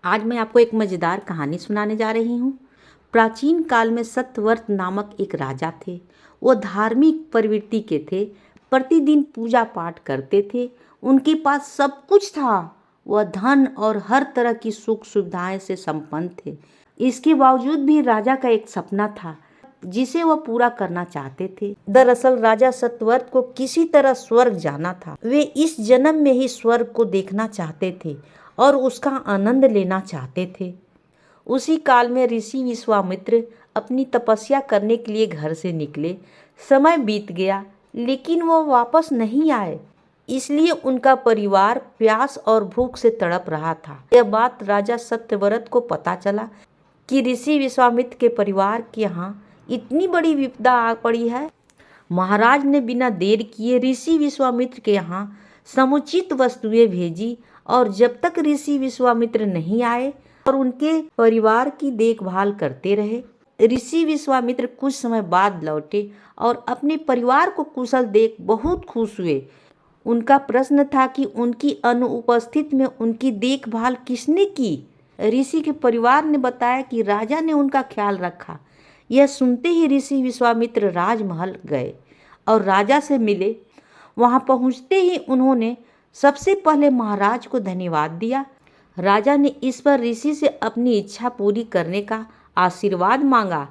आज मैं आपको एक मज़ेदार कहानी सुनाने जा रही हूँ। प्राचीन काल में सत्यव्रत नामक एक राजा थे। वो धार्मिक प्रवृत्ति के थे, प्रतिदिन पूजा पाठ करते थे। उनके पास सब कुछ था। वह धन और हर तरह की सुख सुविधाएं से संपन्न थे। इसके बावजूद भी राजा का एक सपना था जिसे वह पूरा करना चाहते थे। दरअसल राजा सत्यव्रत को किसी तरह स्वर्ग जाना था। वे इस जन्म में ही स्वर्ग को देखना चाहते थे और उसका आनंद लेना चाहते थे। उसी काल में ऋषि विश्वामित्र अपनी तपस्या करने के लिए घर से निकले। समय बीत गया लेकिन वो वापस नहीं आए, इसलिए उनका परिवार प्यास और भूख से तड़प रहा था। यह बात राजा सत्यव्रत को पता चला कि ऋषि विश्वामित्र के परिवार के यहाँ इतनी बड़ी विपदा आ पड़ी है। महाराज ने बिना देर किए ऋषि विश्वामित्र के यहाँ समुचित वस्तुएं भेजी और जब तक ऋषि विश्वामित्र नहीं आए और उनके परिवार की देखभाल करते रहे। ऋषि विश्वामित्र कुछ समय बाद लौटे और अपने परिवार को कुशल देख बहुत खुश हुए। उनका प्रश्न था कि उनकी अनुपस्थिति में उनकी देखभाल किसने की। ऋषि के परिवार ने बताया कि राजा ने उनका ख्याल रखा। यह सुनते ही ऋषि विश्वामित्र राजमहल गए और राजा से मिले। वहां पहुंचते ही उन्होंने सबसे पहले महाराज को धन्यवाद दिया। राजा ने इस पर ऋषि से अपनी इच्छा पूरी करने का आशीर्वाद मांगा।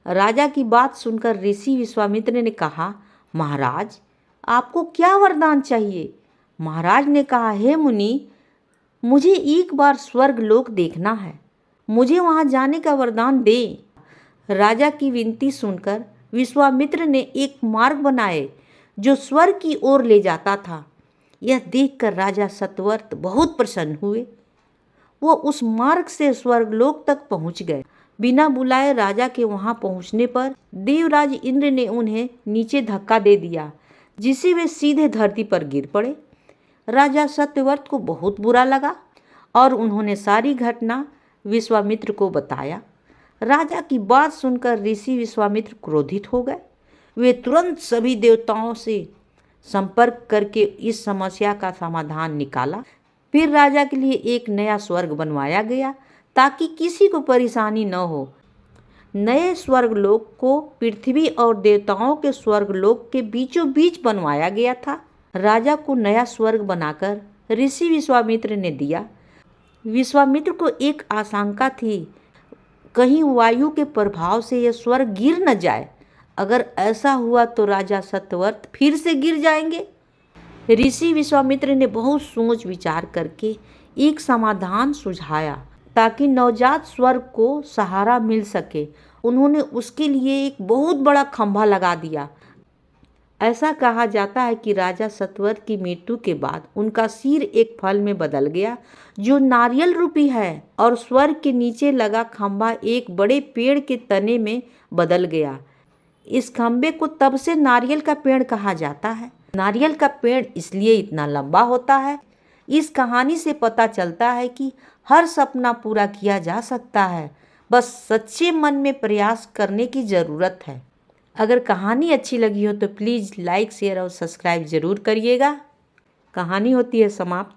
राजा की बात सुनकर ऋषि विश्वामित्र ने कहा, महाराज आपको क्या वरदान चाहिए। महाराज ने कहा, हे मुनि, मुझे एक बार स्वर्ग लोक देखना है, मुझे वहां जाने का वरदान दे। राजा की विनती सुनकर विश्वामित्र ने एक मार्ग बनाए जो स्वर्ग की ओर ले जाता था। यह देखकर राजा सत्यव्रत बहुत प्रसन्न हुए। वो उस मार्ग से स्वर्गलोक तक पहुंच गए। बिना बुलाए राजा के वहां पहुंचने पर देवराज इंद्र ने उन्हें नीचे धक्का दे दिया, जिससे वे सीधे धरती पर गिर पड़े। राजा सत्यव्रत को बहुत बुरा लगा और उन्होंने सारी घटना विश्वामित्र को बताया। राजा की बात सुनकर ऋषि विश्वामित्र क्रोधित हो गए। वे तुरंत सभी देवताओं से संपर्क करके इस समस्या का समाधान निकाला। फिर राजा के लिए एक नया स्वर्ग बनवाया गया ताकि किसी को परेशानी न हो। नए स्वर्गलोक को पृथ्वी और देवताओं के स्वर्गलोक के बीचों बीच बनवाया गया था। राजा को नया स्वर्ग बनाकर ऋषि विश्वामित्र ने दिया। विश्वामित्र को एक आशंका थी, कहीं वायु के प्रभाव से यह स्वर्ग गिर न जाए। अगर ऐसा हुआ तो राजा सत्यव्रत फिर से गिर जाएंगे। ऋषि विश्वामित्र ने बहुत सोच विचार करके एक समाधान सुझाया ताकि नवजात स्वर्ग को सहारा मिल सके। उन्होंने उसके लिए एक बहुत बड़ा खंभा लगा दिया। ऐसा कहा जाता है कि राजा सत्यव्रत की मृत्यु के बाद उनका सिर एक फल में बदल गया जो नारियल रूपी है और स्वर्ग के नीचे लगा खंभा एक बड़े पेड़ के तने में बदल गया। इस खंभे को तब से नारियल का पेड़ कहा जाता है। नारियल का पेड़ इसलिए इतना लंबा होता है। इस कहानी से पता चलता है कि हर सपना पूरा किया जा सकता है, बस सच्चे मन में प्रयास करने की ज़रूरत है। अगर कहानी अच्छी लगी हो तो प्लीज़ लाइक, शेयर और सब्सक्राइब ज़रूर करिएगा। कहानी होती है समाप्त।